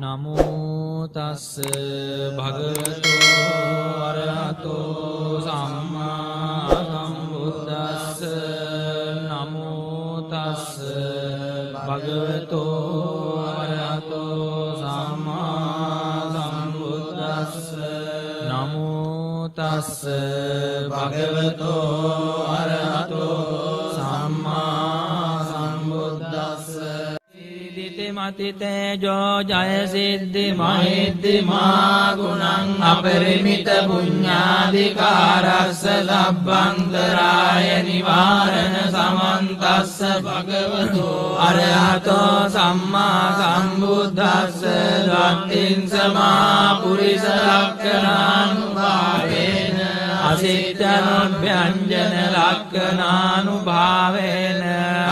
නමෝ තස්ස භගවතු අරහතෝ සම්මා සම්බුද්දස්ස නමෝ තස්ස භගවතු අරහතෝ සම්මා සම්බුද්දස්ස නමෝ තස්ස භගවතු අරහතෝ සම්මා සම්බුද්දස්ස මති තේජෝ ජය සිද්ධි මහිද්දි මා ගුණං අපරිමිත පුඤ්ඤාධිකාරස්ස සබ්බන්තරාය නිවාරණ සමන්තස්ස භගවතු අරහතෝ සම්මා සම්බුද්දස්ස ධම්මින් සමා පුරිස ලක්ඛණානුභාවේන අසිට්ඨනොභ්‍යංජන ලක්ඛණානුභාවේන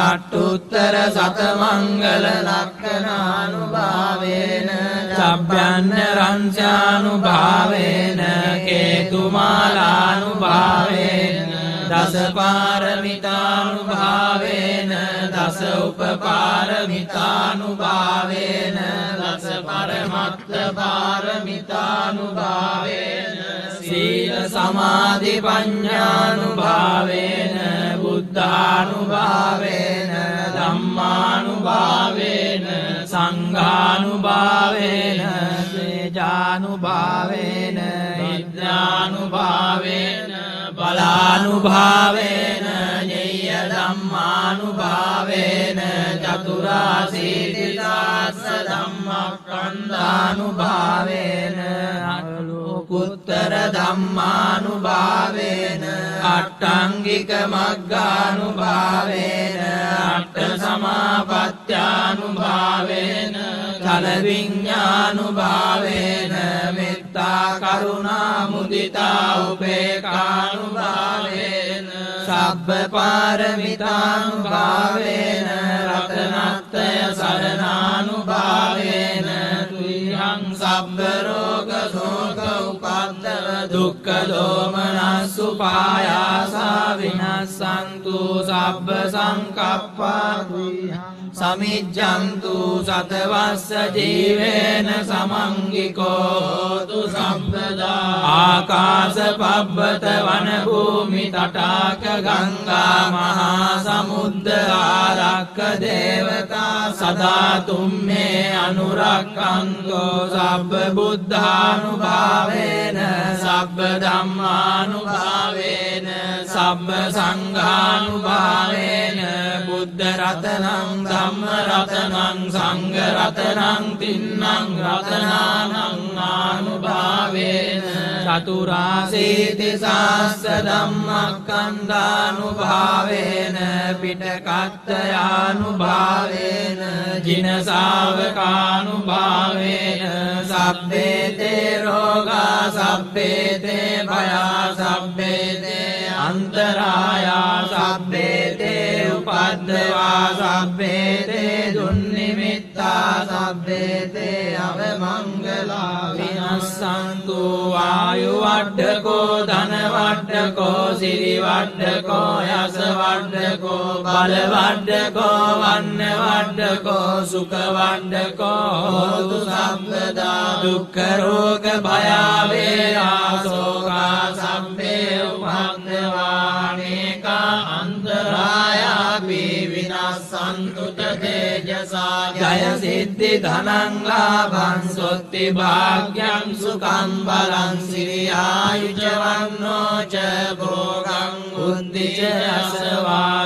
අට්ඨුත්තර සතමංගල ලක්ඛණානුභාවේන සබ්බයන්න රංසානුභාවේන කේතුමාලානුභාවේන දස පාරමිතානුභාවේන දස උපපාරමිතානුභාවේන දස පරමත්ත පාරමිතානුභාවේන සීල සමාධි පඤ්ඤානුභාවේන බුද්ධානුභාවේන ධම්මානුභාවේන සංඝානුභාවේන තේජානුභාවේන විද්‍යානුභාවේන බලානුභාවේන ඤෙය්‍ය ධම්මානුභාවේන චතුරාසීතිසාස්ස ධම්මස්කන්ධානුභාවේන අනුකුත්තර ධම්මානුභාවේන අට්ඨංගික මග්ගානුභාවේන අට්ඨ සමාපත්ත්‍යානුභාවේන චල විඤ්ඤානුභාවේන මෙත්තා කරුණා මුදිතා උපේක්ඛානුභාවේන සබ්බ පාරමිතානුභාවේන රතනත්‍රය සරණානුභාවේන තුයං සබ්බ රෝග ශෝක උපද්දව දුක්ඛ දෝමනස් උපායාසා විනස්සන්තු සබ්බ සංකප්පා සමිජ්ජන්තු සතවස්ස ජීවේන සමංගිකෝ හෝතු සම්පදා ආකාශ පබ්බත වන භූමි තටාක ගංගා මහා සමුද්ද ආරක්ක දේවතා සදා තුම්මේ අනුරක්ඛන්තෝ සබ්බ බුද්ධානුභාවේන සබ්බ ධම්මානුභාවේන සබ්බ සංඝානුභාවේන බුද්ධ රතනං ධම්ම රතනං සංඝ රතනං තින්නං රතනානං ආනුභාවේන චතුරාසීති සාස්ස ධම්මස්කන්ධානුභාවේන පිටකත්තයානුභාවේන ජින ශාවකානුභාවේන සබ්බේතේ රෝගා සබ්බේතේ භයා සබ්බේතේ අන්තරායා සබ්බේතේ උපද්දවා සබ්බේතේ දුන්නිමිත්තා සබ්බේතේ අවමංගලා විනස්සන්තු ආයු වඩ්ඩකෝ ධන වඩ්ඩකෝ සිරි වඩ්ඩකෝ යස වඩ්ඩකෝ බල වඩ්ඩකෝ වන්න වඩ්ඩකෝ සුඛ වඩ්ඩකෝ හෝතු සම්පදා දුක්ඛ රෝග භය වේරා ශෝකා සම්පේ උපද්දවානේකා අන්තරායාපි විනස්සන්තු තේජසා ජය සිද්ධි ධනං ලාභං සොත්ති භාග්‍යං සුඛං බලං සිරියායුජ වන්නෝ ච භෝගං උද්ධිච අසවා